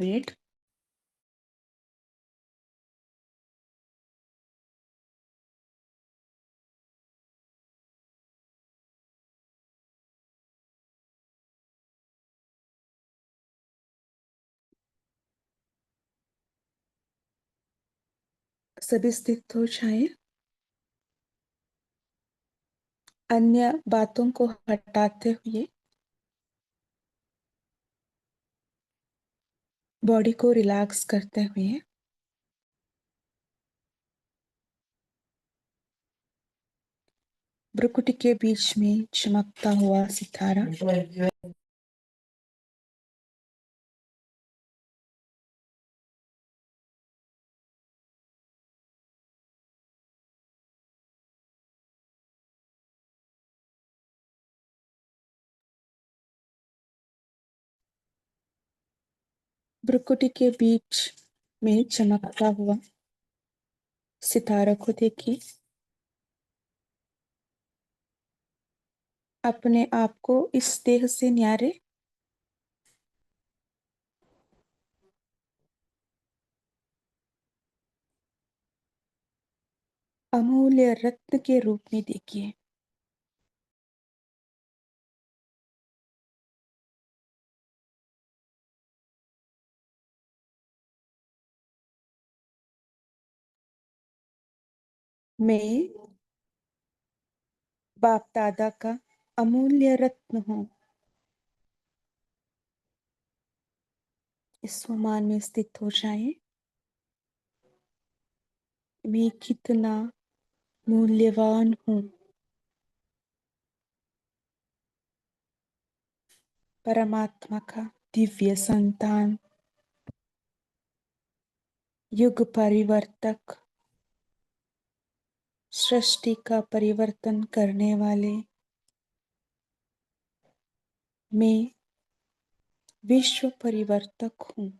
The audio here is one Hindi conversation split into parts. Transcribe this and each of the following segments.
मिनट। सभी स्थित हो जाए। अन्य बातों को हटाते हुए बॉडी को रिलैक्स करते हुए भ्रुकुटी के बीच में चमकता हुआ सितारा भ्रुकुटी के बीच में चमकता हुआ सितारा को देखिए। अपने आप को इस देह से न्यारे अमूल्य रत्न के रूप में देखिए। मैं बाप दादा का अमूल्य रत्न हूँ। इस स्वमान में स्थित हो जाए। मैं कितना मूल्यवान हूँ। परमात्मा का दिव्य संतान, युग परिवर्तक, सृष्टि का परिवर्तन करने वाले मैं विश्व परिवर्तक हूँ।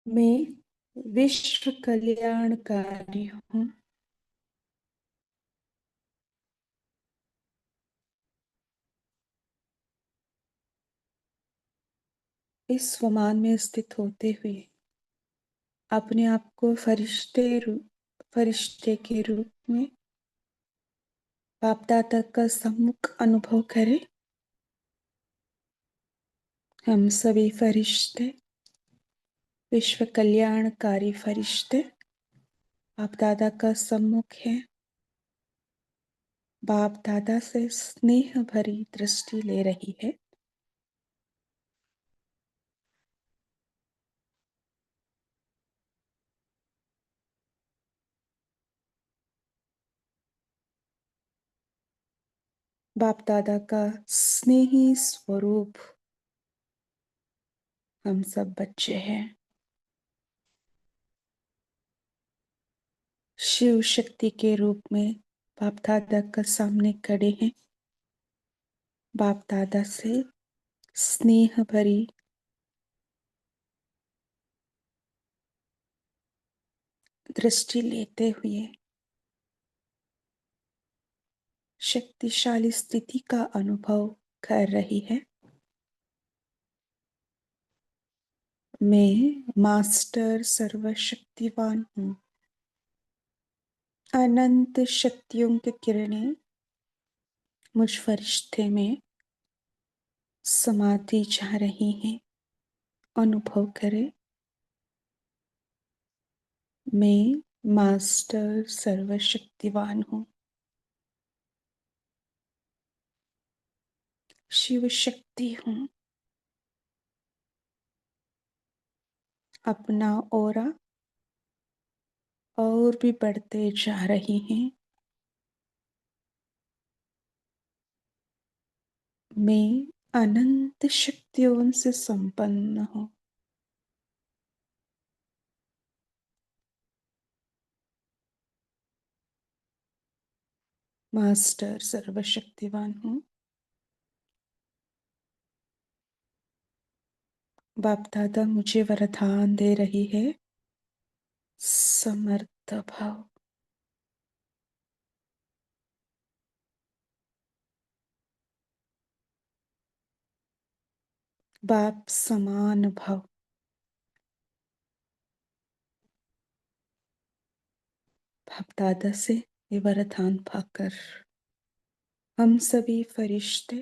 मैं विश्व कल्याणकारी हूँ। इस स्वमान में स्थित होते हुए अपने आप को फरिश्ते के रूप में बाप दादा का सम्मुख अनुभव करें। हम सभी फरिश्ते, विश्व कल्याणकारी फरिश्ते बाप दादा का सम्मुख है। बाप दादा से स्नेह भरी दृष्टि ले रही है। बाप दादा का स्नेही स्वरूप हम सब बच्चे हैं। शिव शक्ति के रूप में बाप दादा का सामने खड़े हैं। बाप दादा से स्नेह भरी दृष्टि लेते हुए शक्तिशाली स्थिति का अनुभव कर रही है। मैं मास्टर सर्वशक्तिवान हूँ। अनंत शक्तियों की किरणें मुझ फरिश्ते में समाती जा रही हैं। अनुभव करें। मैं मास्टर सर्वशक्तिवान हूँ। शिव शक्ति हूँ। अपना ऑरा और भी बढ़ते जा रही हैं। मैं अनंत शक्तियों से संपन्न हूँ। मास्टर सर्वशक्तिवान हूँ। बाप दादा मुझे वरदान दे रही है, समर्थ भाव। बाप समान भाव। बाप दादा से ये वरदान पाकर हम सभी फरिश्ते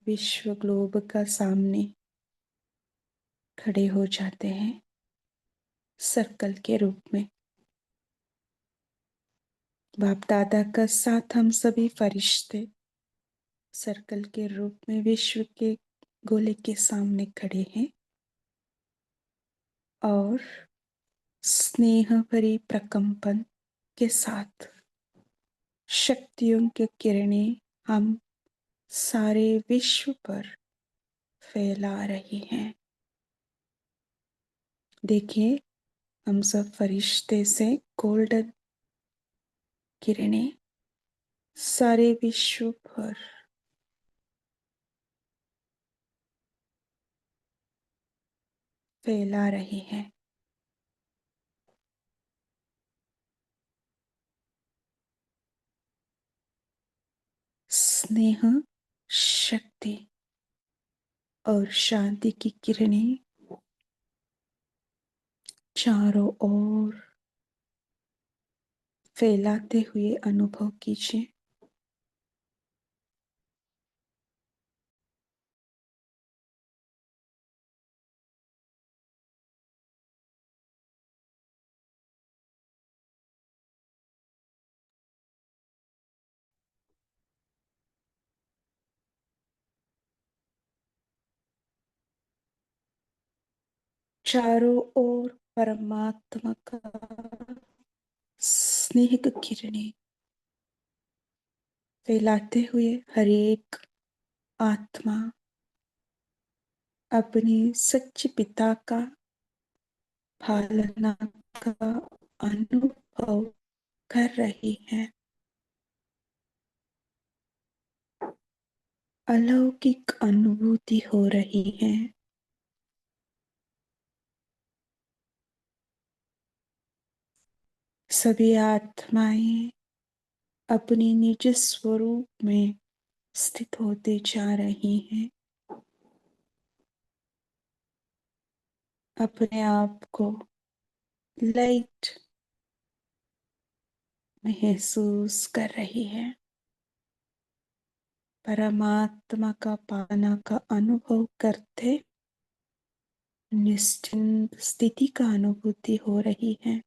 विश्व ग्लोब का सामने खड़े हो जाते हैं सर्कल के रूप में। बाप दादा का साथ हम सभी फरिश्ते सर्कल के रूप में विश्व के गोले के सामने खड़े हैं और स्नेह भरी प्रकंपन के साथ शक्तियों की किरणें हम सारे विश्व पर फैला रही हैं। देखिए, हम सब फरिश्ते से गोल्डन किरणें सारे विश्व पर फैला रही हैं। स्नेह, शक्ति और शांति की किरणें चारों ओर फैलाते हुए अनुभव कीजिए। चारों ओर परमात्मा का स्नेह की किरणें फैलाते हुए हर एक आत्मा अपने सच्चे पिता का पालना का अनुभव कर रही है। अलौकिक अनुभूति हो रही है। सभी आत्माएं अपने निज स्वरूप में स्थित होते जा रही हैं। अपने आप को लाइट महसूस कर रही है। परमात्मा का पालना का अनुभव करते निश्चिंत स्थिति का अनुभूति हो रही है।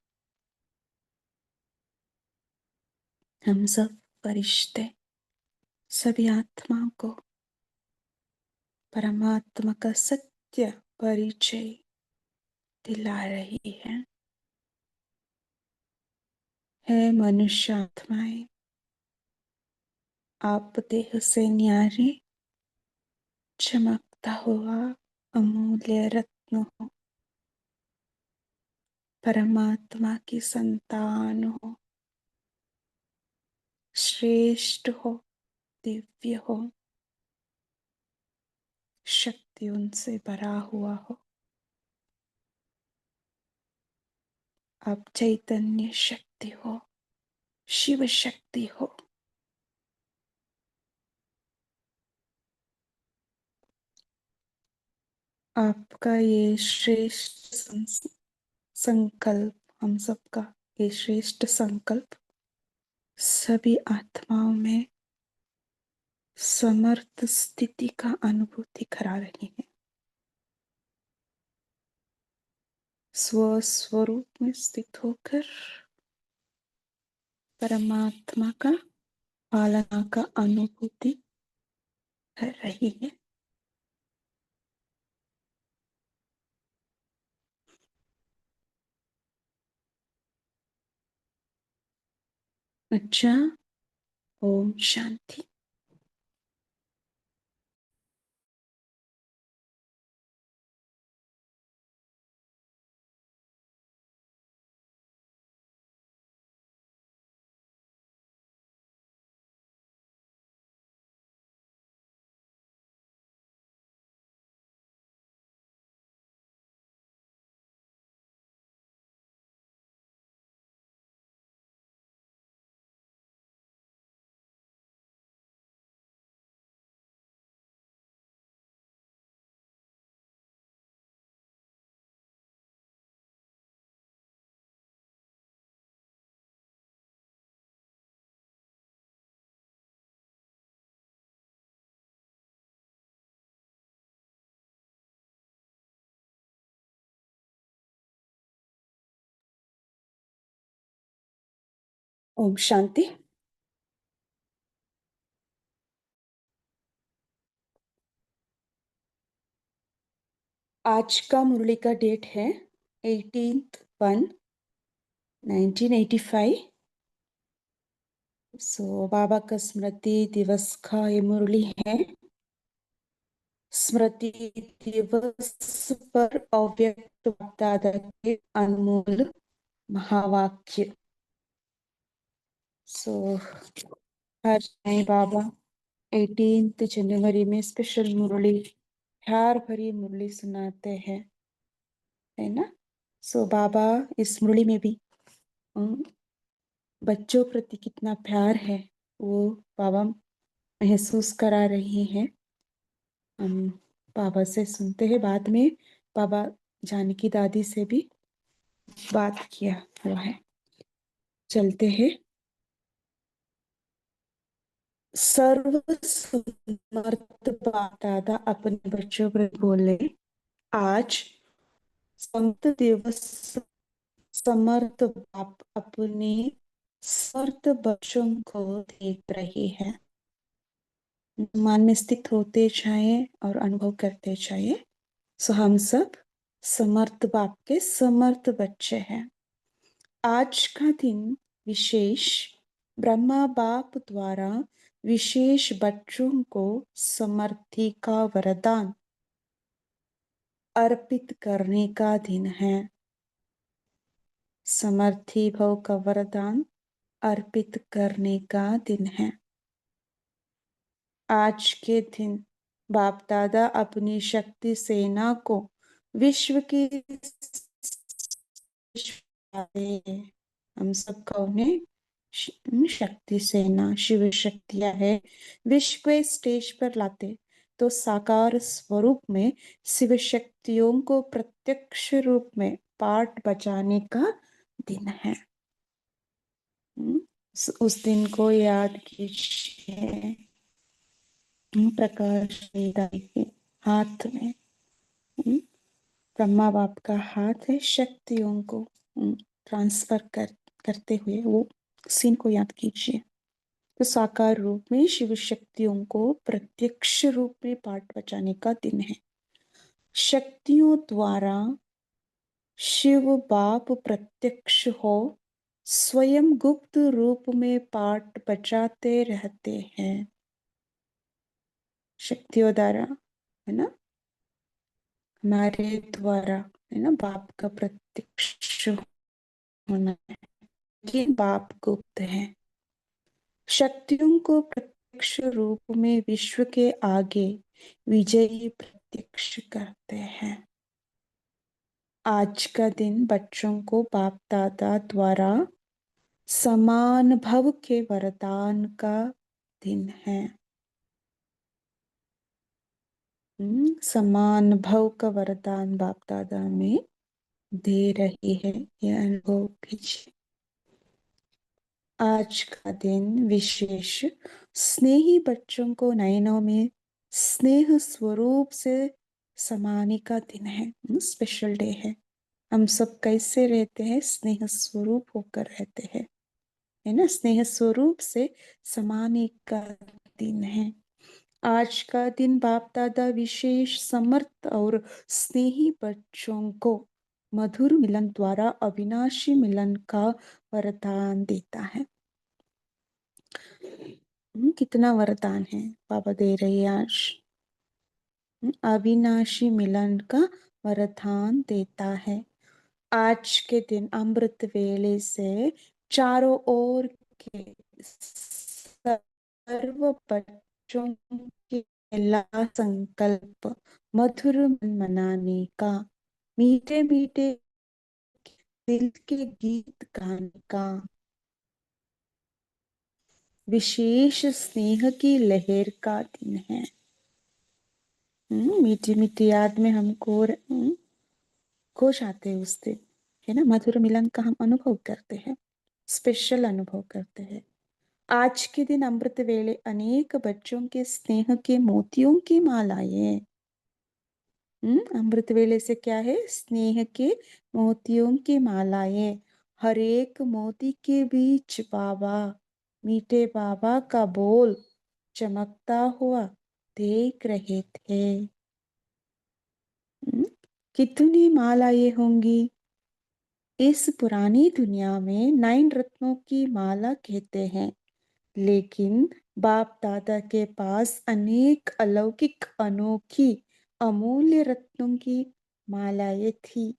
हम सब फरिश्ते सभी आत्माओं को परमात्मा का सत्य परिचय दिला रही है मनुष्य आत्माएं, आप देह से न्यारे चमकता हुआ अमूल्य रत्न हो। परमात्मा की संतान हो, श्रेष्ठ हो, दिव्य हो, शक्ति उनसे भरा हुआ हो। आप चैतन्य शक्ति हो, शिव शक्ति हो। आपका ये श्रेष्ठ संकल्प, हम सबका ये श्रेष्ठ संकल्प सभी आत्माओं में समर्थ स्थिति का अनुभूति करा रही है। स्वस्वरूप में स्थित होकर परमात्मा का पालना का अनुभूति कर रही है। अच्छा, ओम शांति। ओम शांति। आज का मुरली का डेट है 18/1/1985। सो बाबा का स्मृति दिवस का ये मुरली है। स्मृति दिवस पर अव्यक्त दादा के अनमोल महावाक्य। सो हर नए बाबा 18 जनवरी में स्पेशल मुरली, प्यार भरी मुरली सुनाते हैं, है ना। सो बाबा इस मुरली में भी बच्चों प्रति कितना प्यार है वो बाबा महसूस करा रही हैं। हम बाबा से सुनते हैं, बाद में बाबा जानकी दादी से भी बात किया हुआ है। चलते हैं। सर्व समर्थ बाप दादा अपने बच्चों पर बोले, आज समर्थ दिवस। समर्थ बाप अपने समर्थ बच्चों को देख रहे हैं। मान में स्थित होते जाए और अनुभव करते जाए। सो हम सब समर्थ बाप के समर्थ बच्चे हैं। आज का दिन विशेष ब्रह्मा बाप द्वारा विशेष बच्चों को समर्थी का वरदान अर्पित करने का दिन है। समर्थी भव का वरदान अर्पित करने का दिन है। आज के दिन बाप दादा अपनी शक्ति सेना को विश्व की हम सब कौन है? शक्ति सेना, शिव शक्तियां है। विश्व के स्टेज पर लाते तो साकार स्वरूप में शिव शक्तियों को प्रत्यक्ष रूप में पाठ बजाने का दिन है। उस दिन को याद कीजिए। प्रकाश वेदाई के हाथ में ब्रह्मा बाप का हाथ है। शक्तियों को ट्रांसफर करते हुए वो सीन को याद कीजिए। तो साकार रूप में शिव शक्तियों को प्रत्यक्ष रूप में पाठ बचाने का दिन है। शक्तियों द्वारा शिव बाप प्रत्यक्ष हो स्वयं गुप्त रूप में पाठ बचाते रहते हैं। शक्तियों द्वारा, है ना, हमारे द्वारा, है ना, बाप का प्रत्यक्ष होना है। ये बाप गुप्त है। शक्तियों को प्रत्यक्ष रूप में विश्व के आगे विजयी प्रत्यक्ष करते हैं। आज का दिन बच्चों को बाप दादा द्वारा समान भव के वरदान का दिन है। समान भव का वरदान बाप दादा में दे रही है। यह अनुभव कीजिए। आज का दिन विशेष स्नेही बच्चों को नयनों में स्नेह स्वरूप से समाने का दिन है। स्पेशल डे है। हम सब कैसे रहते हैं? स्नेह स्वरूप होकर रहते हैं, है ना। स्नेह स्वरूप से समाने का दिन है। आज का दिन बाप दादा विशेष समर्थ और स्नेही बच्चों को मधुर मिलन द्वारा अविनाशी मिलन का वरदान देता है। कितना वरदान है बाबा दे रही है आज। अविनाशी मिलन का वरदान देता है। आज के दिन अमृत वेले से चारों ओर के सर्व बच्चों के ला संकल्प मधुर मन मनाने का, मीठे मीठे दिल के गीत गाने का, विशेष स्नेह की लहर का दिन है। मीठी मीठी याद में हमको खो जाते हैं उस दिन, है ना। मधुर मिलन का हम अनुभव करते हैं, स्पेशल अनुभव करते हैं। आज के दिन अमृत वेले अनेक बच्चों के स्नेह के मोतियों की मालाएं। अमृत वेले से क्या है? स्नेह के मोतियों की मालाएं हर एक मोती के बीच बाबा, मीठे बाबा का बोल चमकता हुआ देख रहे थे। कितनी मालाएं होंगी। इस पुरानी दुनिया में 9 रत्नों की माला कहते हैं, लेकिन बाप दादा के पास अनेक अलौकिक, अनोखी, अमूल्य रत्नों की मालाएं थी।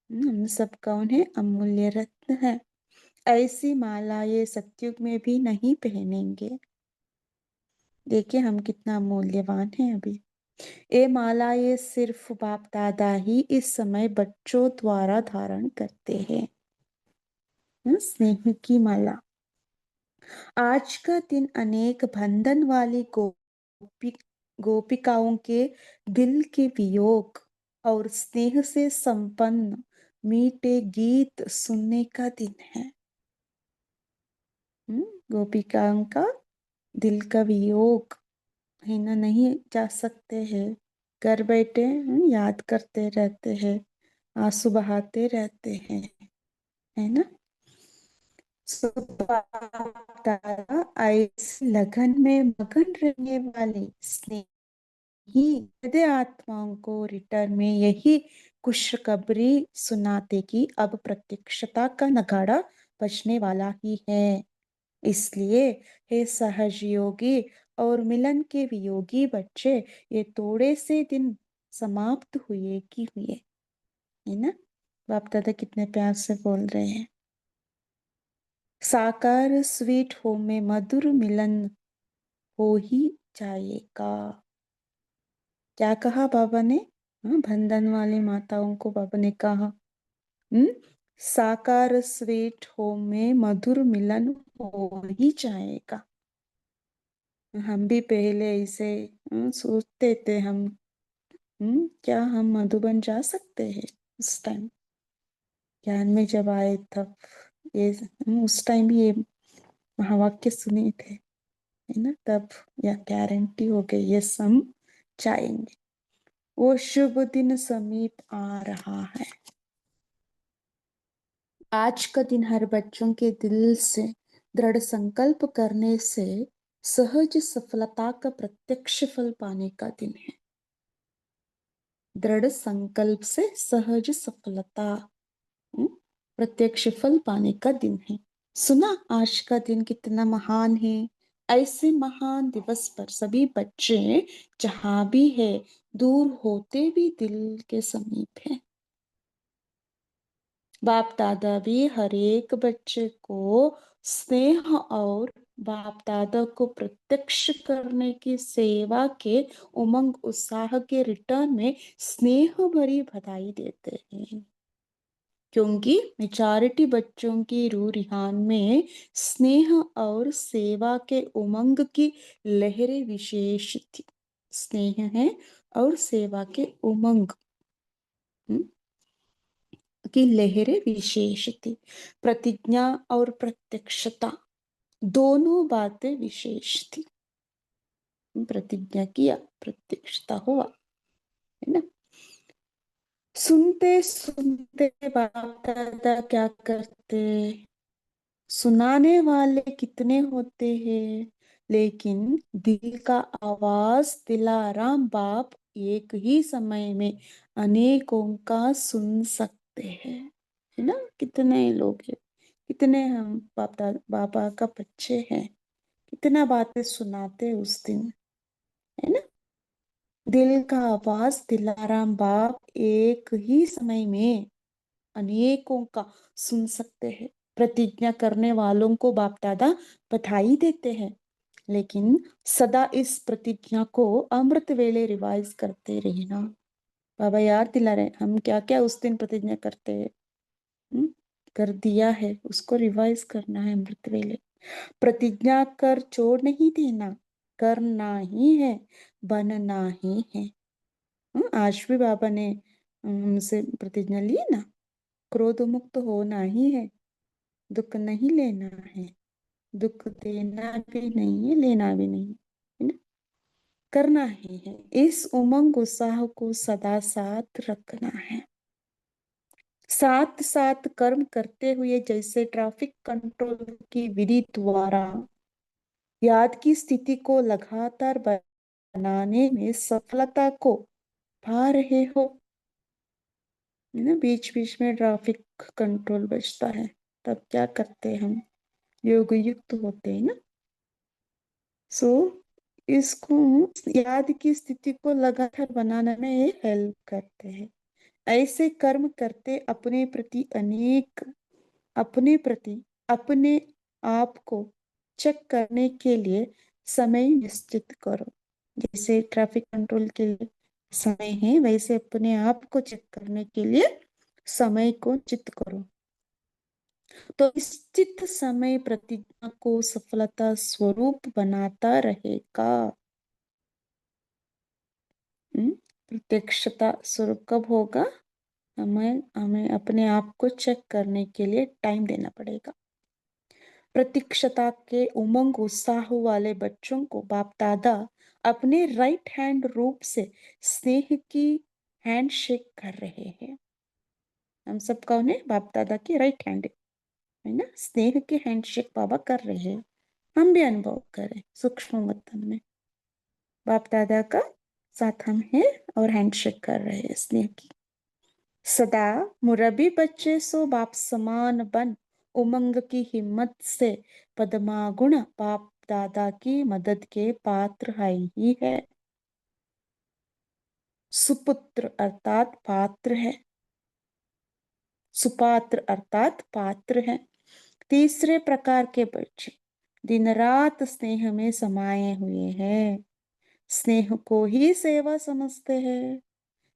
हम सब कौन है? अमूल्य रत्न है। ऐसी मालाएं सत्युग में भी नहीं पहनेंगे। देखिए हम कितना मूल्यवान हैं अभी। ये मालाएं सिर्फ बाप दादा ही इस समय बच्चों द्वारा धारण करते हैं। स्नेह की माला। आज का दिन अनेक बंधन वाली गोपिकाओं के दिल के वियोग और स्नेह से संपन्न मीठे गीत सुनने का दिन है। गोपिकाओं का दिल का वियोग है ना, नहीं जा सकते हैं। घर बैठे याद करते रहते हैं, आंसू बहाते रहते हैं, है ना। ऐसे लगन में मगन रहने वाले स्नेही हृदय आत्माओं को रिटर्न में यही खुशखबरी सुनाते कि अब प्रत्यक्षता का नगाड़ा बजने वाला ही है। इसलिए हे सहजयोगी और मिलन के वियोगी बच्चे, ये थोड़े से दिन समाप्त हुए कि हुए, है ना। बाप दादा कितने प्यार से बोल रहे हैं। साकार स्वीट होम में मधुर मिलन हो ही जाएगा। क्या कहा बाबा ने? बंधन वाली माताओं को बाबा ने कहा, साकार स्वीट होम में मधुर मिलन हो ही जाएगा। हम भी पहले इसे सोचते थे, हम क्या हम मधुबन जा सकते हैं? उस टाइम ज्ञान में जब आए तब ये उस टाइम ये महावाक्य सुने थे, है ना। तब या गारंटी हो गई, ये हम जाएंगे। वो शुभ दिन समीप आ रहा है। आज का दिन हर बच्चों के दिल से दृढ़ संकल्प करने से सहज सफलता का प्रत्यक्ष फल पाने का दिन है। दृढ़ संकल्प से सहज सफलता, प्रत्यक्ष फल पाने का दिन है। सुना आज का दिन कितना महान है। ऐसे महान दिवस पर सभी बच्चे जहां भी है, दूर होते भी दिल के समीप है। बाप दादा भी हर एक बच्चे को स्नेह और बाप दादा को प्रत्यक्ष करने की सेवा के उमंग उत्साह के रिटर्न में स्नेह भरी बधाई देते हैं, क्योंकि मेजॉरिटी बच्चों की रूह रिहान में स्नेह और सेवा के उमंग की लहरें विशेष थी। स्नेह है और सेवा के उमंग की लहरें विशेष थी। प्रतिज्ञा और प्रत्यक्षता दोनों बातें विशेष थी। प्रतिज्ञा किया, प्रत्यक्षता हुआ, है ना। सुनते सुनते बाप दादा क्या करते? सुनाने वाले कितने होते हैं, लेकिन दिल का आवाज दिलाराम बाप एक ही समय में अनेकों का सुन सकते हैं, है ना। कितने लोग हैं, कितने हम बाबा का बच्चे हैं, कितना बातें सुनाते उस दिन, है ना। दिल का आवाज दिलाराम बाप एक ही समय में अनेकों का सुन सकते हैं। प्रतिज्ञा करने वालों को बाप दादा बधाई देते हैं, लेकिन सदा इस प्रतिज्ञा को अमृत वेले रिवाइज करते रहना। बाबा याद दिला रहे हम क्या क्या उस दिन प्रतिज्ञा करते हैं। कर दिया है, उसको रिवाइज करना है अमृत वेले। प्रतिज्ञा कर छोड़ नहीं देना, करना ही है, बनना ही है। आज भी बाबा ने हमसे प्रतिज्ञा ली ना, क्रोध मुक्त होना ही है, दुख नहीं लेना है, दुख देना भी नहीं है, लेना भी नहीं है ना, करना ही है। इस उमंग उत्साह को सदा साथ रखना है। साथ साथ कर्म करते हुए, जैसे ट्रैफिक कंट्रोल की विधि द्वारा याद की स्थिति को लगातार बनाने में सफलता को पा रहे हो। है ना, बीच बीच में ट्रैफिक कंट्रोल बजता है, तब क्या करते हैं हम? योग युक्त होते हैं ना। सो इसको याद की स्थिति को लगातार बनाने में ये हेल्प करते हैं। ऐसे कर्म करते अपने प्रति अपने आप को चेक करने के लिए समय निश्चित करो। जैसे ट्रैफिक कंट्रोल के लिए समय है, वैसे अपने आप को चेक करने के लिए समय को निश्चित करो। तो निश्चित समय प्रतिज्ञा को सफलता स्वरूप बनाता रहेगा। प्रत्यक्षता स्वरूप कब होगा? हमें हमें अपने आप को चेक करने के लिए टाइम देना पड़ेगा। प्रतीक्षता के उमंग उत्साह वाले बच्चों को बाप दादा अपने राइट हैंड रूप से स्नेह की हैंड शेक कर रहे हैं। हम सब कौन है? बाप दादा की राइट हैंड है ना, स्नेह की हैंड शेक बाबा कर रहे हैं। हम भी अनुभव करें सूक्ष्म वतन में बाप दादा का साथ हम हैं और हैंड शेक कर रहे हैं स्नेह की। सदा मुरबी बच्चे सो बाप समान बन, उमंग की हिम्मत से पद्मागुण बाप दादा की मदद के पात्र है ही है। सुपुत्र अर्थात पात्र है, सुपात्र अर्थात पात्र है। तीसरे प्रकार के बच्चे दिन रात स्नेह में समाये हुए हैं, स्नेह को ही सेवा समझते हैं।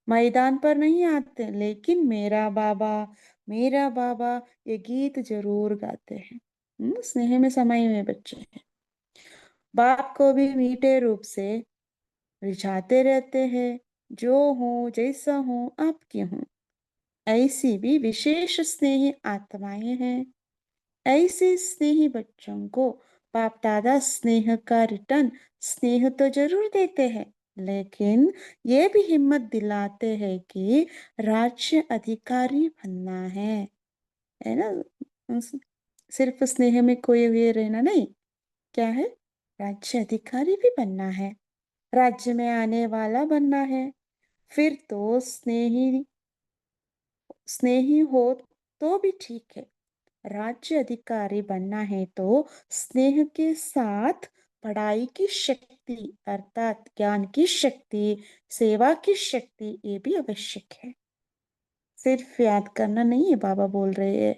मैदान पर नहीं आते, लेकिन मेरा बाबा ये गीत जरूर गाते हैं। स्नेह में समाये हुए बच्चे हैं। बाप को भी मीठे रूप से रिझाते रहते हैं, जो हूँ जैसा हूँ आपकी हूँ। ऐसी भी विशेष स्नेही आत्माएं हैं। ऐसे स्नेही बच्चों को बाप दादा स्नेह का रिटर्न स्नेह तो जरूर देते हैं, लेकिन ये भी हिम्मत दिलाते हैं कि राज्य अधिकारी बनना है ना। सिर्फ स्नेह में खोए हुए रहना नहीं, क्या है? राज्य अधिकारी भी बनना है, राज्य में आने वाला बनना है। फिर तो स्नेही स्नेही हो तो भी ठीक है, राज्य अधिकारी बनना है तो स्नेह के साथ पढ़ाई की शक्ति अर्थात ज्ञान की शक्ति, सेवा की शक्ति, ये भी आवश्यक है। सिर्फ याद करना नहीं है, बाबा बोल रहे हैं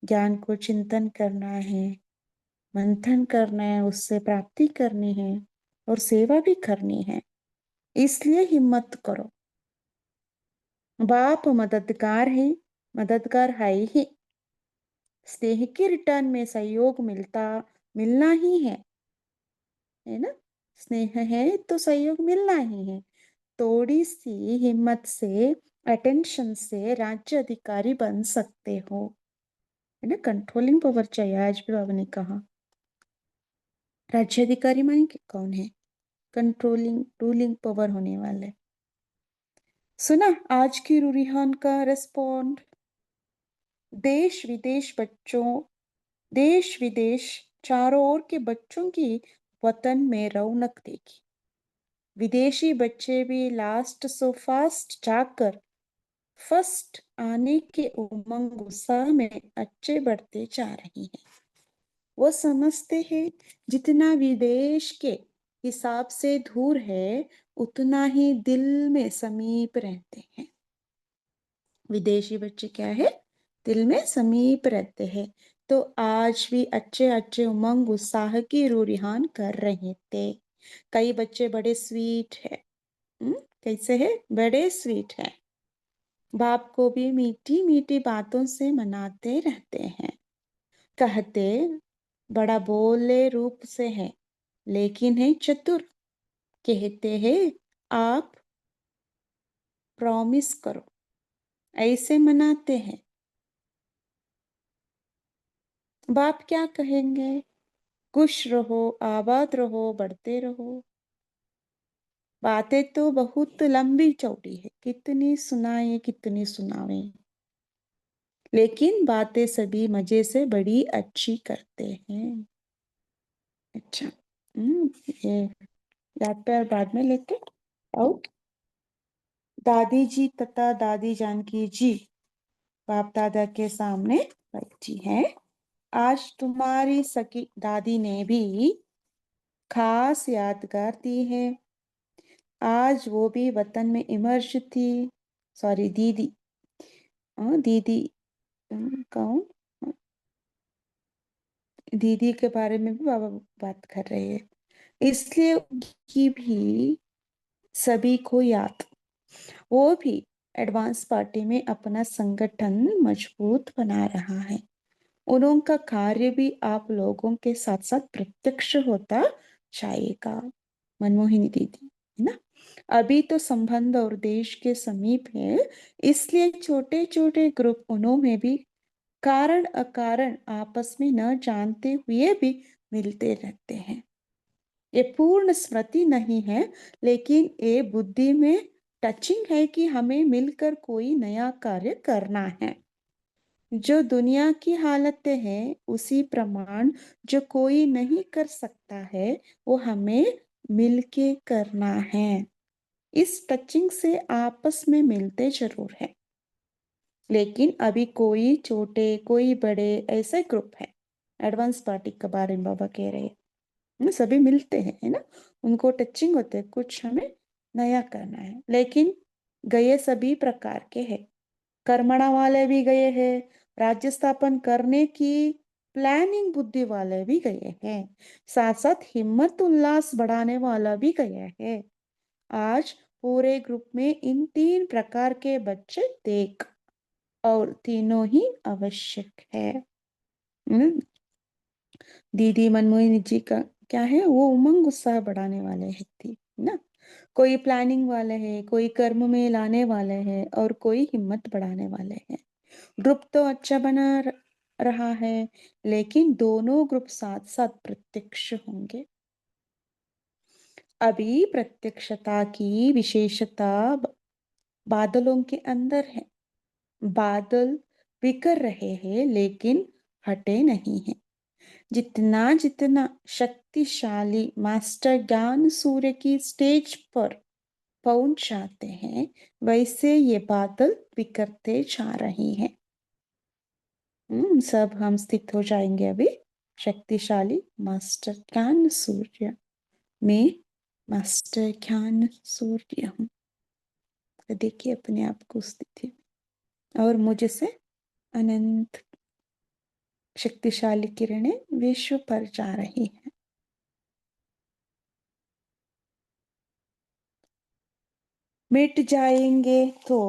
ज्ञान को चिंतन करना है, मंथन करना है, उससे प्राप्ति करनी है और सेवा भी करनी है। इसलिए हिम्मत करो, बाप मददगार है ही। स्नेह के रिटर्न में सहयोग मिलना ही है ना। स्नेह है तो सहयोग मिलना ही है। थोड़ी सी हिम्मत से, अटेंशन से राज्य अधिकारी बन सकते हो, है ना। कंट्रोलिंग पावर चाहिए, आज भी बाबा ने कहा। राज्य अधिकारी माने कि कौन है? कंट्रोलिंग रूलिंग पावर होने वाले। सुना आज की रूरिहान का रेस्पॉन्ड? देश विदेश बच्चों देश विदेश चारों ओर के बच्चों की वतन में रौनक देखी। विदेशी बच्चे भी लास्ट सो फास्ट जाकर फर्स्ट आने के उमंग उत्साह में अच्छे बढ़ते जा रहे हैं। वो समझते हैं जितना विदेश के हिसाब से दूर है, उतना ही दिल में समीप रहते हैं। विदेशी बच्चे क्या है? दिल में समीप रहते हैं। तो आज भी अच्छे अच्छे उमंग उत्साह की रूरिहान कर रहे थे। कई बच्चे बड़े स्वीट है। कैसे है? बड़े स्वीट है। बाप को भी मीठी मीठी बातों से मनाते रहते हैं। कहते बड़ा बोले रूप से है, लेकिन है चतुर। कहते हैं आप प्रॉमिस करो, ऐसे मनाते हैं। बाप क्या कहेंगे? खुश रहो, आबाद रहो, बढ़ते रहो। बातें तो बहुत लंबी चौड़ी है, कितनी सुनाए कितनी सुनावे। लेकिन बातें सभी मजे से बड़ी अच्छी करते हैं। अच्छा। ये याद पे और बाद में लेते आउट। दादी जी तथा दादी जानकी जी बाप दादा के सामने बैठी हैं। आज तुम्हारी सकी दादी ने भी खास यादगार दी है। आज वो भी वतन में इमर्ज थी। सॉरी दीदी। दीदी कौन? दीदी के बारे में भी बाबा बात कर रहे हैं, इसलिए उनकी भी सभी को याद। वो भी एडवांस पार्टी में अपना संगठन मजबूत बना रहा है। उनका कार्य भी आप लोगों के साथ साथ प्रत्यक्ष होता जाएगा। मनमोहिनी दीदी है ना। अभी तो संबंध और देश के समीप है, इसलिए छोटे छोटे ग्रुप उन्होंने भी कारण अकारण आपस में न जानते हुए भी मिलते रहते हैं। ये पूर्ण स्मृति नहीं है, लेकिन ये बुद्धि में टचिंग है कि हमें मिलकर कोई नया कार्य करना है। जो दुनिया की हालतें हैं उसी प्रमाण जो कोई नहीं कर सकता है वो हमें मिलके करना है। इस टचिंग से आपस में मिलते जरूर है, लेकिन अभी कोई छोटे कोई बड़े ऐसे ग्रुप है। एडवांस पार्टी के बारे में बाबा कह रहे हैं सभी मिलते हैं है ना। उनको टचिंग होते हैं, कुछ हमें नया करना है, लेकिन गए सभी प्रकार के हैं। कर्मणा वाले भी गए हैं, राज्य स्थापन करने की प्लानिंग बुद्धि वाले भी गए हैं, साथ साथ हिम्मत उल्लास बढ़ाने वाला भी गया है। आज पूरे ग्रुप में इन तीन प्रकार के बच्चे देख, और तीनों ही आवश्यक है। दीदी मनमोहिनी जी का क्या है, वो उमंग उत्साह बढ़ाने वाले है थी ना। कोई प्लानिंग वाले है, कोई कर्म में लाने वाले हैं, और कोई हिम्मत बढ़ाने वाले हैं। ग्रुप तो अच्छा बना रहा है, लेकिन दोनों ग्रुप साथ साथ प्रत्यक्ष होंगे। अभी प्रत्यक्षता की विशेषता बादलों के अंदर है। बादल बिखर रहे हैं लेकिन हटे नहीं हैं। जितना जितना शक्तिशाली मास्टर ज्ञान सूर्य की स्टेज पर पहुंच जाते हैं, वैसे ये बादल बिखरते जा रहे हैं। सब हम स्थित हो जाएंगे अभी शक्तिशाली मास्टर ज्ञान सूर्य में। मास्टर ज्ञान सूर्य हूँ, तो देखिए अपने आप को स्थिति और मुझसे अनंत शक्तिशाली किरणें विश्व पर जा रही हैं। मिट जाएंगे तो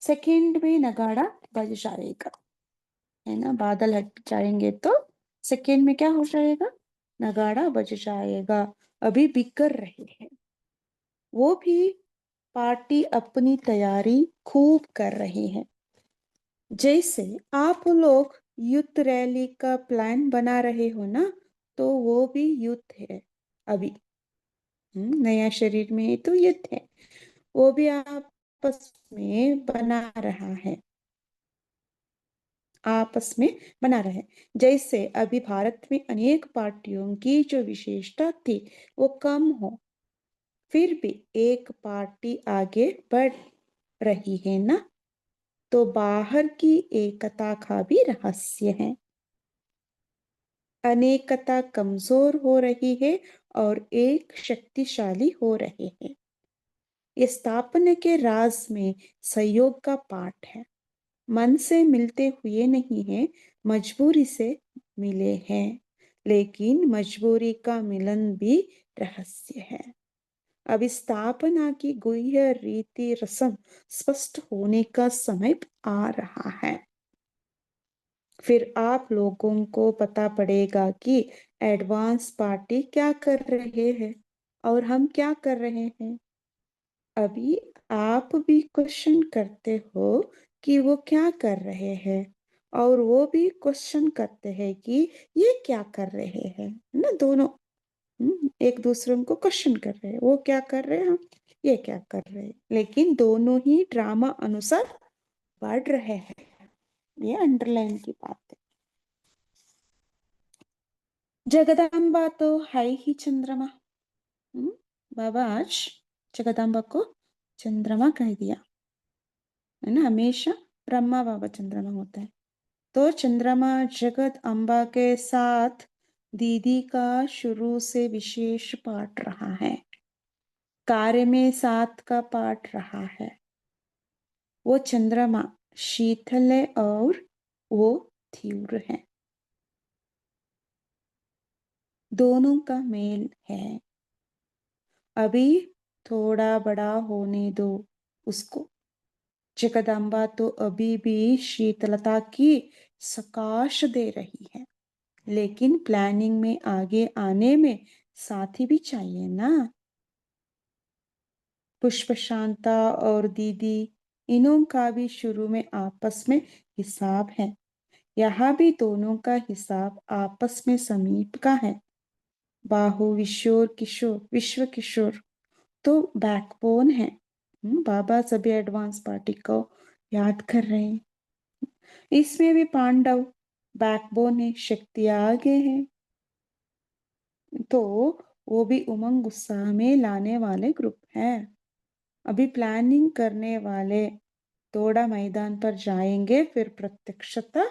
सेकंड में नगाड़ा बज जाएगा, है ना। बादल हट जाएंगे तो सेकंड में क्या हो जाएगा, नगाड़ा बज जाएगा। अभी बिकर रहे हैं, वो भी पार्टी अपनी तैयारी खूब कर रही है। जैसे आप लोग युद्ध रैली का प्लान बना रहे हो ना, तो वो भी युद्ध है अभी। नया शरीर में तो युद्ध है, वो भी आपस में बना रहा है, आपस में बना रहे। जैसे अभी भारत में अनेक पार्टियों की जो विशेषता थी वो कम हो, फिर भी एक पार्टी आगे बढ़ रही है ना, तो बाहर की एकता का भी रहस्य है। अनेकता कमजोर हो रही है और एक शक्तिशाली हो रहे हैं। ये स्थापना के राज में सहयोग का पाठ है। मन से मिलते हुए नहीं है, मजबूरी से मिले हैं, लेकिन मजबूरी का मिलन भी रहस्य है। अब स्थापना की गुह्य रीति रस्म स्पष्ट होने का समय आ रहा है। फिर आप लोगों को पता पड़ेगा कि एडवांस पार्टी क्या कर रहे हैं और हम क्या कर रहे हैं। अभी आप भी क्वेश्चन करते हो कि वो क्या कर रहे हैं, और वो भी क्वेश्चन करते हैं कि ये क्या कर रहे हैं ना। दोनों एक दूसरे को क्वेश्चन कर रहे हैं, वो क्या कर रहे हैं, हम ये क्या कर रहे हैं, लेकिन दोनों ही ड्रामा अनुसार बढ़ रहे हैं। ये अंडरलाइन की बात है। जगदम्बा तो है ही चंद्रमा। बाबा आज जगदम्बा को चंद्रमा कह दिया है ना। हमेशा ब्रह्मा बाबा चंद्रमा होता है। तो चंद्रमा जगत अम्बा के साथ दीदी का शुरू से विशेष पाठ रहा है। कार्य में साथ का पाठ रहा है। वो चंद्रमा शीतल है और वो तीव्र है। दोनों का मेल है। अभी थोड़ा बड़ा होने दो उसको। जगदम्बा तो अभी भी शीतलता की सकाश दे रही है, लेकिन प्लानिंग में आगे आने में साथी भी चाहिए ना। पुष्प शांता और दीदी, इनों का भी शुरू में आपस में हिसाब है। यहाँ भी दोनों का हिसाब आपस में समीप का है। बाहु विश्व किशोर तो बैकबोन है। बाबा सभी एडवांस पार्टी को याद कर रहे हैं। इसमें भी पांडव बैकबोन है, शक्ति आगे है। तो वो भी उमंग उत्साह में लाने वाले ग्रुप है। अभी प्लानिंग करने वाले थोड़ा मैदान पर जाएंगे, फिर प्रत्यक्षता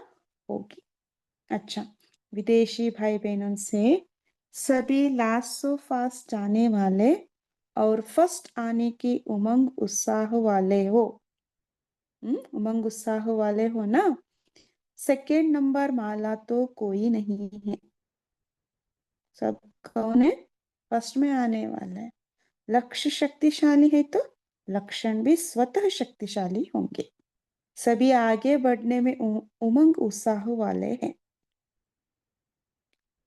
होगी। अच्छा, विदेशी भाई बहनों से सभी लास्ट सो फास्ट जाने वाले और फर्स्ट आने की उमंग उत्साह वाले हो। उमंग उत्साह वाले हो ना। सेकेंड नंबर माला तो कोई नहीं है। सब कौन है? फर्स्ट में आने वाला है। लक्ष्य शक्तिशाली है तो लक्षण भी स्वतः शक्तिशाली होंगे। सभी आगे बढ़ने में उमंग उत्साह वाले हैं।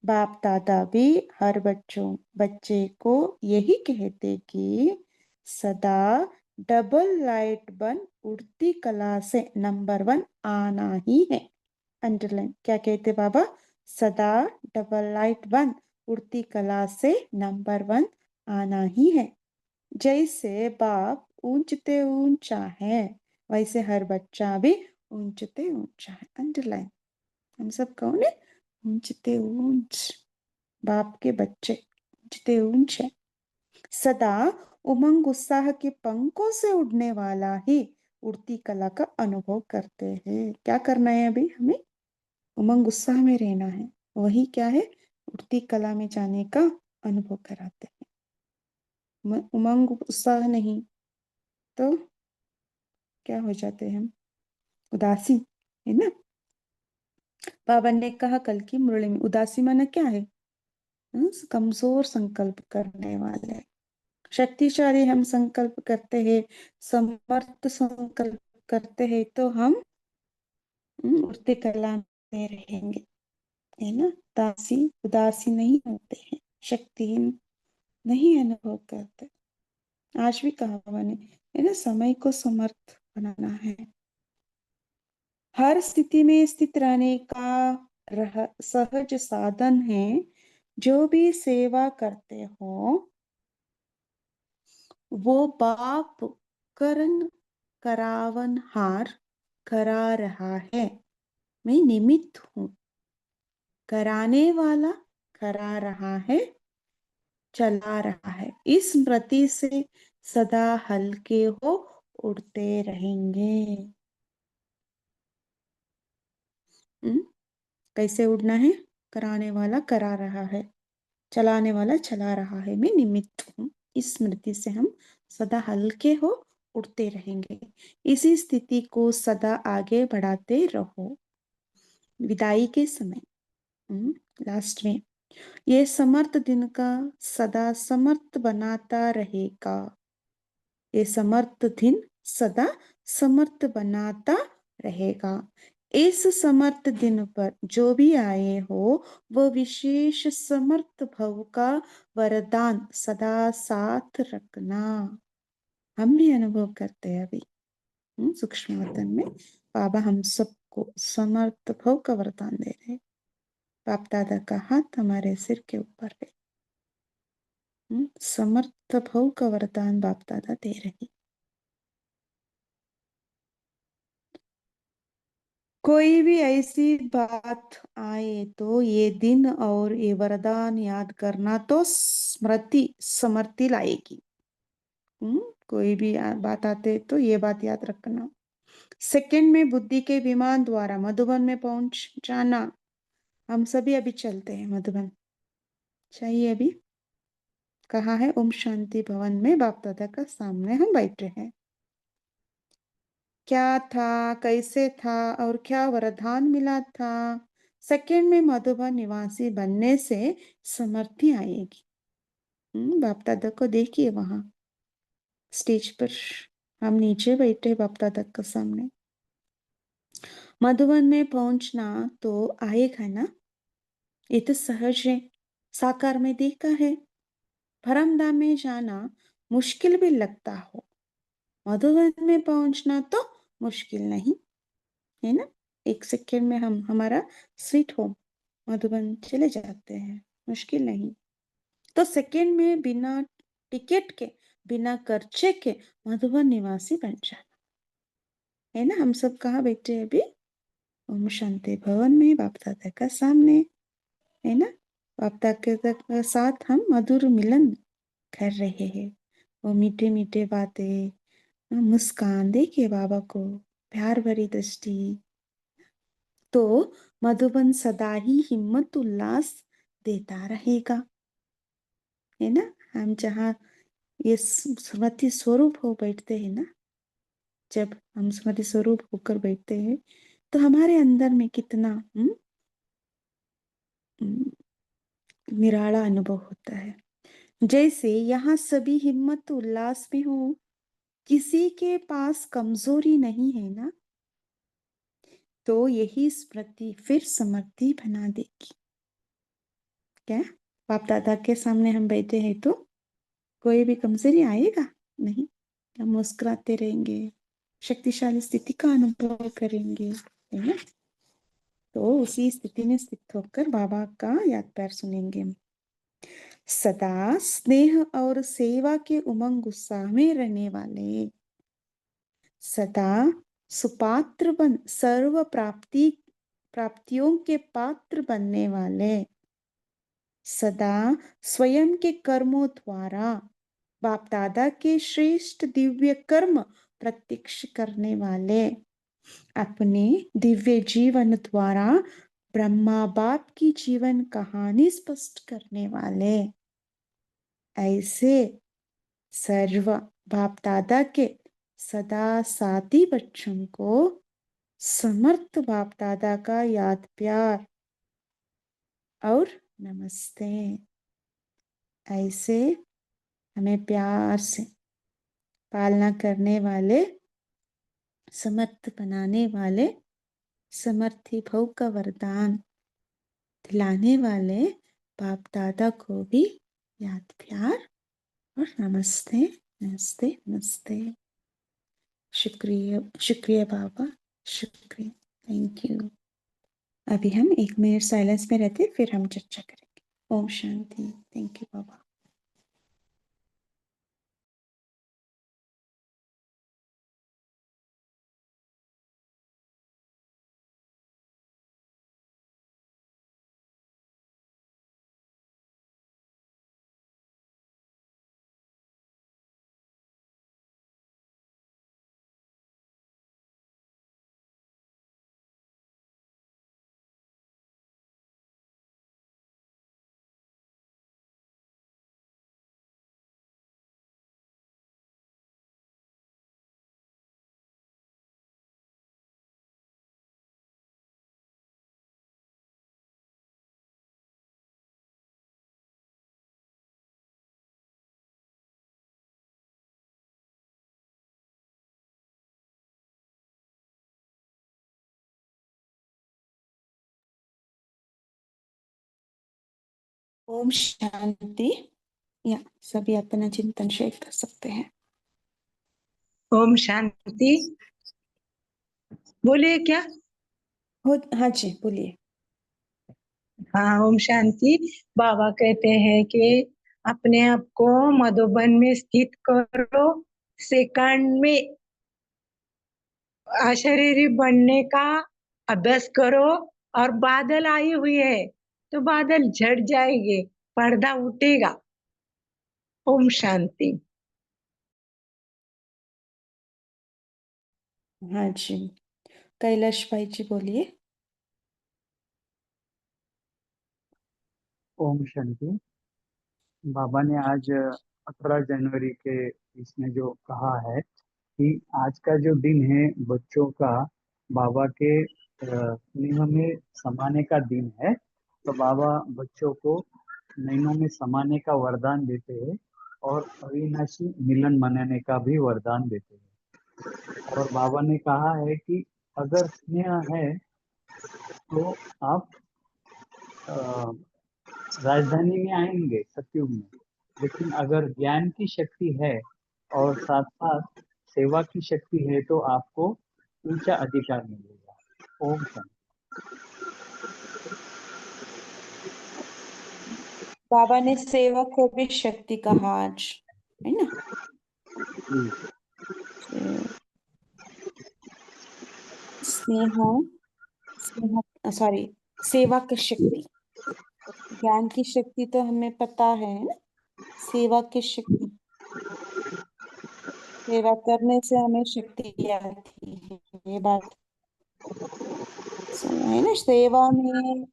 बाप दादा भी हर बच्चे को यही कहते कि सदा डबल लाइट बन उड़ती कला से नंबर 1 आना ही है। अंडरलाइन क्या कहते बाबा? सदा डबल लाइट बन उड़ती कला से नंबर 1 आना ही है। जैसे बाप ऊंचते ऊंचा है, वैसे हर बच्चा भी ऊंचते ऊंचा है। अंडरलाइन। हम सब कौन है? ऊंचते ऊंच बाप के बच्चे, ऊंचते ऊंच है। सदा उमंग उत्साह के पंखों से उड़ने वाला ही उड़ती कला का अनुभव करते हैं। क्या करना है अभी हमें? उमंग उत्साह में रहना है। वही क्या है? उड़ती कला में जाने का अनुभव कराते हैं। उमंग उत्साह नहीं तो क्या हो जाते हैं हम? उदासी, है ना। बाबा ने कहा कल की मुरली में, उदासी माना क्या है? कमजोर संकल्प करने वाले। शक्तिशाली हम संकल्प करते हैं, समर्थ संकल्प करते हैं तो हम उड़ते कला में रहेंगे, है ना। उदासी नहीं होते हैं, शक्तिहीन नहीं अनुभव करते। आज भी कहा मैंने, है ना, समय को समर्थ बनाना है। हर स्थिति में स्थित रहने का सहज साधन है। जो भी सेवा करते हो वो बाप करण करावन हार करा रहा है। मैं निमित्त हूं। कराने वाला करा रहा है, चला रहा है। इस स्मृति से सदा हल्के हो उड़ते रहेंगे। हम्म? कैसे उड़ना है? कराने वाला करा रहा है, चलाने वाला चला रहा है, मैं निमित्त हूँ। इस स्मृति से हम सदा हल्के हो उड़ते रहेंगे। इसी स्थिति को सदा आगे बढ़ाते रहो। विदाई के समय लास्ट में, ये समर्थ दिन का सदा समर्थ बनाता रहेगा। ये समर्थ दिन सदा समर्थ बनाता रहेगा। इस समर्थ दिन पर जो भी आए हो वो विशेष समर्थ भव का वरदान सदा साथ रखना। हम भी अनुभव करते हैं अभी सूक्ष्म वतन में। बाबा हम सबको समर्थ भव का वरदान दे रहे हैं। बाप दादा का हाथ हमारे सिर के ऊपर है। समर्थ भव का वरदान बाप दादा दे रहे। कोई भी ऐसी बात आए तो ये दिन और ये वरदान याद करना तो स्मृति समृद्धि लाएगी। कोई भी बात आते तो ये बात याद रखना। सेकंड में बुद्धि के विमान द्वारा मधुबन में पहुंच जाना। हम सभी अभी चलते हैं मधुबन। चाहिए अभी कहाँ है? ओम शांति भवन में बाप दादा का सामने हम बैठे हैं। क्या था, कैसे था और क्या वरदान मिला था? सेकंड में मधुबन निवासी बनने से समृद्धि आएगी। बाप दादा को देखिए वहां स्टेज पर। हम नीचे बैठे बाप दादा के सामने। मधुबन में पहुंचना तो आएगा ना, ये तो सहज है, साकार में देखा है। भरमधाम में जाना मुश्किल भी लगता हो, मधुबन में पहुंचना तो मुश्किल नहीं है ना। एक सेकेंड में हम हमारा स्वीट होम मधुबन चले जाते हैं, मुश्किल नहीं। तो सेकेंड में बिना टिकट के, बिना खर्चे के मधुबन निवासी बन जाना है ना। हम सब कहाँ बैठे हैं अभी? ओम शांति भवन में बाप दादा का सामने, है ना। बाप दादा के साथ हम मधुर मिलन कर रहे हैं। वो मीठे मीठे बातें, मुस्कान, देखिए बाबा को, प्यार भरी दृष्टि। तो मधुबन सदा ही हिम्मत उल्लास देता रहेगा, है ना। हम जहाँ ये स्मृति स्वरूप हो बैठते हैं ना, जब हम स्मृति स्वरूप होकर बैठते हैं तो हमारे अंदर में कितना हम्म, निराला अनुभव होता है। जैसे यहाँ सभी हिम्मत उल्लास में हो, किसी के पास कमजोरी नहीं है ना, तो यही स्मृति फिर समृद्धि बना देगी। क्या बाप दादा के सामने हम बैठे हैं तो कोई भी कमजोरी आएगा नहीं, हम मुस्कुराते रहेंगे, शक्तिशाली स्थिति का अनुभव करेंगे, है ना। तो उसी स्थिति में स्थित होकर बाबा का याद प्यार सुनेंगे। सदा स्नेह और सेवा के उमंग उत्साह में रहने वाले, सदा सुपात्र बन सर्व प्राप्तियों के पात्र बनने वाले, सदा स्वयं के कर्मों द्वारा बाप दादा के श्रेष्ठ दिव्य कर्म प्रत्यक्ष करने वाले, अपने दिव्य जीवन द्वारा ब्रह्मा बाप की जीवन कहानी स्पष्ट करने वाले, ऐसे सर्व बाप दादा के सदा साथी बच्चों को समर्थ बाप दादा का याद प्यार और नमस्ते। ऐसे हमें प्यार से पालना करने वाले, समर्थ बनाने वाले, समर्थी भव का वरदान दिलाने वाले बाप दादा को भी याद प्यार और नमस्ते, नमस्ते, नमस्ते। शुक्रिया, शुक्रिया बाबा, शुक्रिया, थैंक यू। अभी हम 1 मिनट साइलेंस में रहते, फिर हम चर्चा करेंगे। ओम शांति। थैंक यू बाबा। ओम शांति। या सभी अपना चिंतन शेयर कर सकते हैं। ओम शांति। बोलिए क्या? हाँ जी बोलिए। हाँ, ओम शांति। बाबा कहते हैं कि अपने आप को मधुबन में स्थित करो, सेकंड में अशरीरी बनने का अभ्यास करो। और बादल आए हुए है तो बादल झड़ जाएंगे, पर्दा उठेगा। ओम शांति। हाँ जी, कैलाश भाई जी बोलिए। ओम शांति। बाबा ने आज 18 जनवरी के इसमें जो कहा है कि आज का जो दिन है बच्चों का बाबा के स्नेह में समाने का दिन है। तो बाबा बच्चों को नैनों में समाने का वरदान देते हैं और अविनाशी मिलन मनाने का भी वरदान देते हैं। और बाबा ने कहा है कि अगर स्नेह है तो आप अ, राजधानी में आएंगे सतयुग में। लेकिन अगर ज्ञान की शक्ति है और साथ साथ सेवा की शक्ति है तो आपको ऊंचा अधिकार मिलेगा। ओम शांति। बाबा ने सेवा को भी शक्ति कहा आज, है ना। स्नेह, स्नेह सॉरी, सेवा की शक्ति। ज्ञान की शक्ति तो हमें पता है ना, सेवा की शक्ति, सेवा करने से हमें शक्ति आती है, ये बात है ना। सेवा में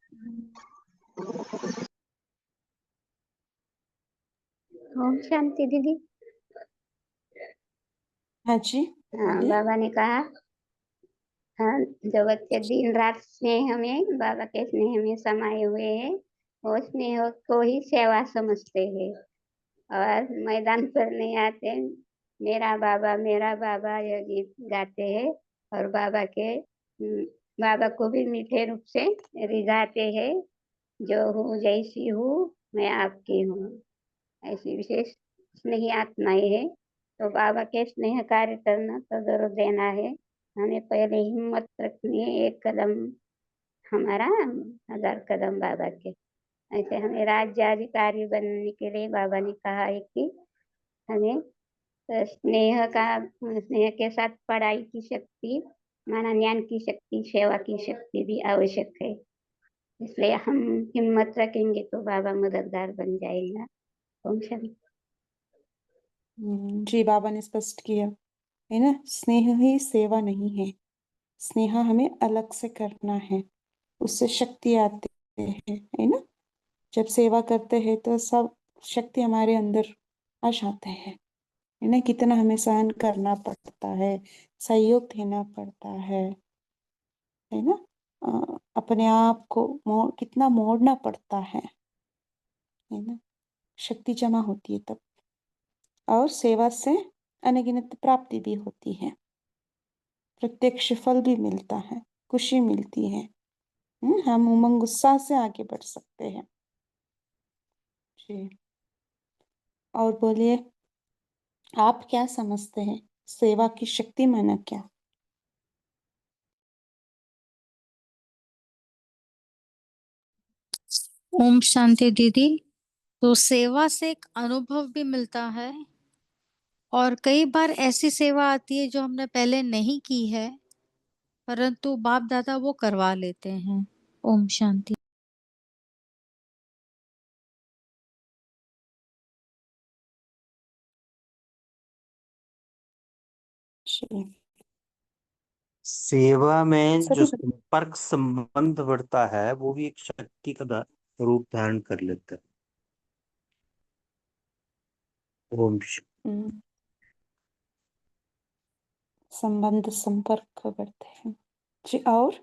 ओम शांति दीदी। हाँ जी हाँ, बोलिए। बाबा ने कहा, हाँ, जो बच्चे दिन रात स्नेह में, बाबा के स्नेह में समाये हुए हैं, वो स्नेह को ही सेवा समझते हैं और मैदान पर नहीं आते। मेरा बाबा ये गीत गाते हैं और बाबा को भी मीठे रूप से रिझाते हैं। जो हूँ जैसी हूँ मैं आपकी हूँ, ऐसी विशेष स्नेही आत्माएं है। तो बाबा के स्नेह कार्य करना तो जरूर देना है। हमें पहले हिम्मत रखनी है, एक कदम हमारा 1000 कदम बाबा के। ऐसे हमें राज्याधिकारी बनने के लिए बाबा ने कहा है कि हमें स्नेह के साथ पढ़ाई की शक्ति, माना ज्ञान की शक्ति, सेवा की शक्ति भी आवश्यक है। इसलिए हम हिम्मत रखेंगे तो बाबा मददगार बन जाएगा। ओम शांति। जी, बाबा ने स्पष्ट किया है ना, स्नेह ही सेवा नहीं है। स्नेह हमें अलग से करना है, उससे शक्ति आती है ना। जब सेवा करते हैं तो सब शक्ति हमारे अंदर आ जाते हैं, है ना। कितना हमें सहन करना पड़ता है, सहयोग देना पड़ता है ना। अपने आप को कितना मोड़ना पड़ता है ना। शक्ति जमा होती है तब, और सेवा से अनगिनत प्राप्ति भी होती है, प्रत्यक्ष फल भी मिलता है, खुशी मिलती है। हम उमंग उत्साह से आगे बढ़ सकते हैं जी। और बोलिए, आप क्या समझते हैं सेवा की शक्ति माना क्या? ओम शांति दीदी। तो सेवा से एक अनुभव भी मिलता है और कई बार ऐसी सेवा आती है जो हमने पहले नहीं की है, परंतु बाप दादा वो करवा लेते हैं। ओम शांति। जी, सेवा में जो सभी संपर्क संबंध बढ़ता है वो भी एक शक्ति का रूप धारण कर लेता है। ओम संबंध संपर्क बढ़ते हैं जी। और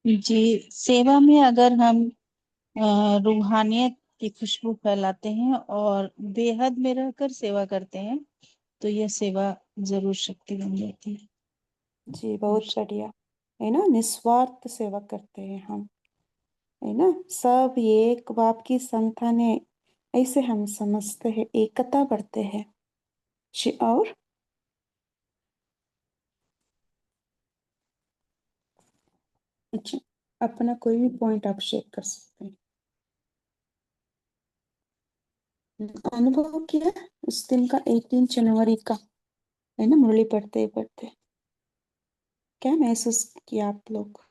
जी, सेवा में अगर हम रूहानियत की खुशबू फैलाते हैं और बेहद में रहकर सेवा करते हैं तो यह सेवा जरूर शक्ति बन जाती है। जी, बहुत बढ़िया, है ना। निस्वार्थ सेवा करते हैं हम, है ना। सब एक बाप की संतान है, ऐसे हम समझते हैं, एकता बढ़ते हैं जी। और अच्छा, अपना कोई भी पॉइंट आप शेयर कर सकते हैं। अनुभव किया उस दिन का, 18 जनवरी का, है ना, मुरली पढ़ते पढ़ते। क्या महसूस किया आप लोग?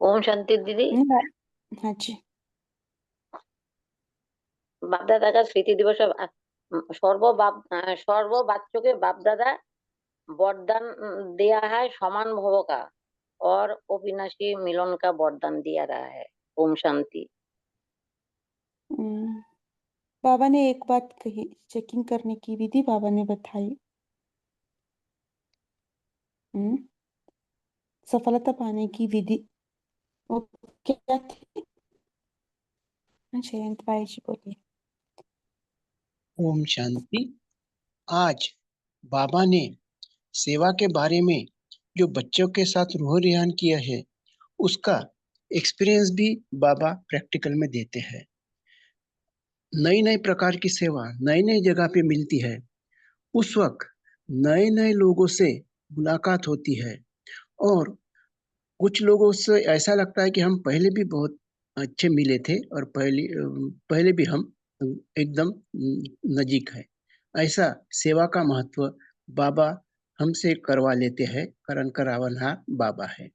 ओम शांति दीदी। हाँ जी। बाप दादा का स्मृति दिवस सर्व बच्चों के बाप दादा वरदान दिया है समान भव का और अविनाशी मिलन का वरदान दिया रहा है। ओम शांति। बाबा ने एक बात कही, चेकिंग करने की विधि बाबा ने बताई। सफलता पाने की विधि वो क्या थी? जयंत भाई जी बोलिए। ओम शांति। आज बाबा ने सेवा के बारे में जो बच्चों के साथ रूह रिहान किया है उसका एक्सपीरियंस भी बाबा प्रैक्टिकल में देते हैं। नई नई प्रकार की सेवा नई नई जगह पे मिलती है। उस वक्त नए नए लोगों से मुलाकात होती है और कुछ लोगों से ऐसा लगता है कि हम पहले भी बहुत अच्छे मिले थे और पहले भी हम एकदम नजीक है। ऐसा सेवा का महत्व बाबा हमसे करवा लेते हैं। करण करावनहार बाबा है।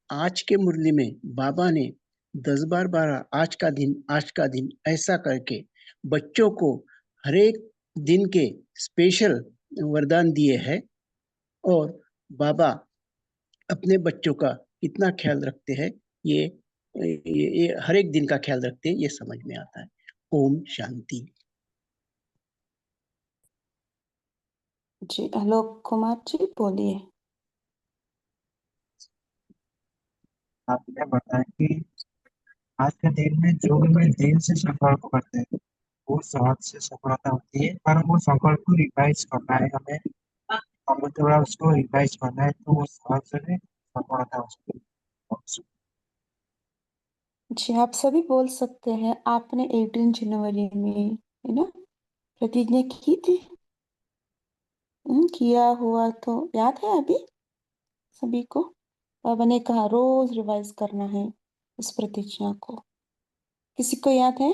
आज के मुरली में बाबा ने 10 बार 12 आज का दिन ऐसा करके बच्चों को हर एक दिन के स्पेशल वरदान दिए हैं और बाबा अपने बच्चों का कितना ख्याल रखते हैं ये हर एक दिन का ख्याल रखते हैं, ये समझ में आता है। ओम शांति। जी आलोक कुमार जी बोलिए। आपने बताया कि आज के दिन में जो भी मैं दिल से संकल्प करते हैं वो सहज से सफलता होती है, पर वो संकल्प को रिवाइज करना है हमें। हमें थोड़ा उसको रिवाइज करना है तो वो सहज से सफलता हो सकती है। जी आप सभी बोल सकते हैं, आपने 18 जनवरी में है ना प्रतिज्ञा की थी? किया हुआ तो याद है अभी सभी को? बाबा ने कहा रोज रिवाइज करना है इस प्रतिज्ञा को। किसी को याद है?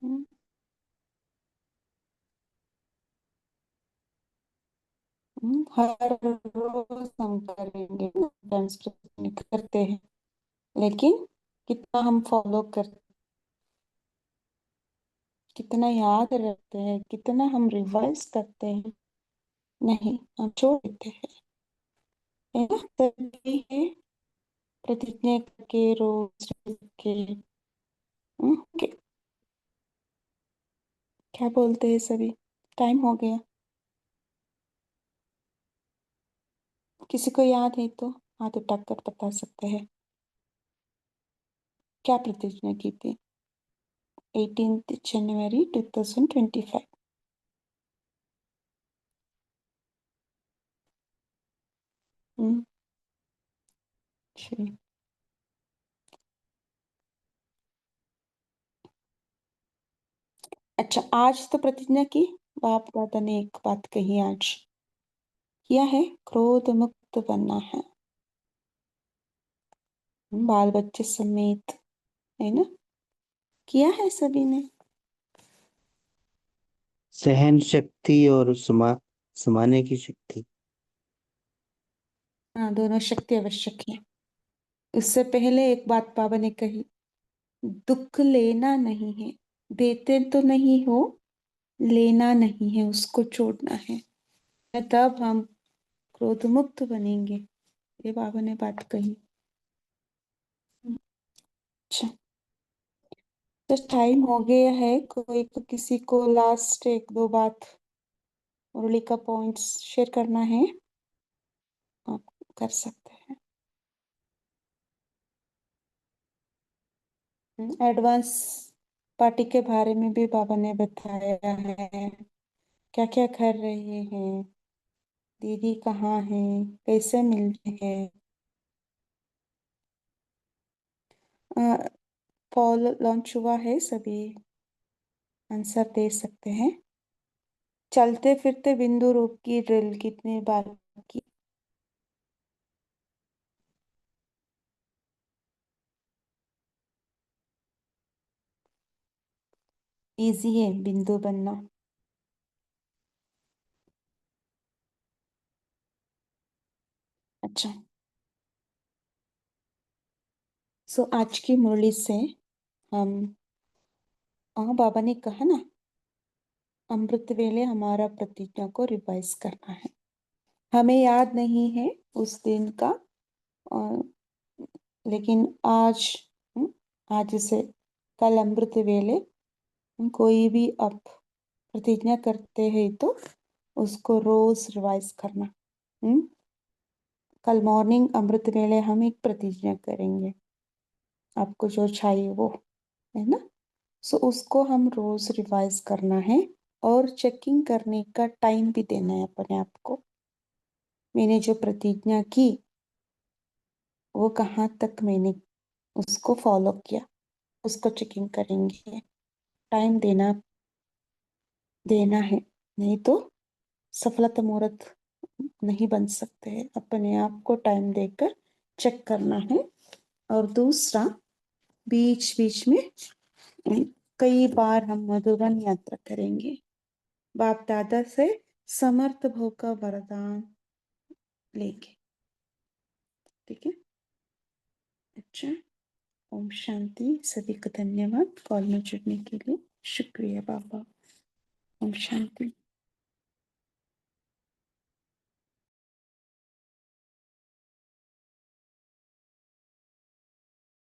हम्म, हर रोज हम करेंगे, टाइम्स प्रतिज्ञा करते हैं, लेकिन कितना हम फॉलो करते, कितना याद रखते हैं, कितना हम रिवाइज करते हैं? नहीं, हम छोड़ देते हैं, है ना? तभी है प्रतिज्ञा करके रोज के क्या बोलते हैं सभी? टाइम हो गया। किसी को याद है तो हाथ उठाकर बता सकते हैं। क्या प्रतिज्ञा की थी 18 जनवरी 2025? जी अच्छा, आज तो प्रतिज्ञा की। बाप दादा ने एक बात कही आज, किया है क्रोध मुक्त बनना है, बाल बच्चे समेत, है ना? किया है सभी ने। सहन शक्ति और समाने की शक्ति। हाँ, दोनों शक्ति आवश्यक है। उससे पहले एक बात बाबा ने कही, दुख लेना नहीं है, देते तो नहीं हो, लेना नहीं है, उसको छोड़ना है, तब हम क्रोध मुक्त बनेंगे। ये बाबा ने बात कही। अच्छा, तो टाइम हो गया है। कोई को किसी को लास्ट एक दो बात मुरली का पॉइंट्स शेयर करना है, आप कर सकते हैं। एडवांस पार्टी के बारे में भी बाबा ने बताया है, क्या क्या कर रहे हैं, दीदी कहाँ है, कैसे मिल रहे हैं। पॉल लॉन्च हुआ है, सभी आंसर दे सकते हैं। चलते फिरते बिंदु रूप की ड्रिल कितने बार की? इजी है बिंदु बनना। अच्छा, सो आज की मुरली से हम बाबा ने कहा ना, अमृत वेले हमारा प्रतिज्ञा को रिवाइज करना है। हमें याद नहीं है उस दिन का, लेकिन आज आज से कल अमृत वेले कोई भी अब प्रतिज्ञा करते हैं तो उसको रोज रिवाइज करना। कल मॉर्निंग अमृत वेले हम एक प्रतिज्ञा करेंगे, आपको जो चाहिए वो, है ना। सो उसको हम रोज रिवाइज करना है और चेकिंग करने का टाइम भी देना है अपने आप को। मैंने जो प्रतिज्ञा की वो कहाँ तक मैंने उसको फॉलो किया, उसको चेकिंग करेंगे। टाइम देना है, नहीं तो सफलता मुहूर्त नहीं बन सकते हैं। अपने आप को टाइम देकर चेक करना है। और दूसरा, बीच बीच में कई बार हम मधुबन यात्रा करेंगे, बाप दादा से समर्थ भव का वरदान लेंगे। ठीक है। अच्छा, ओम शांति। सभी को धन्यवाद कॉल में जुड़ने के लिए। शुक्रिया बाबा। ओम शांति।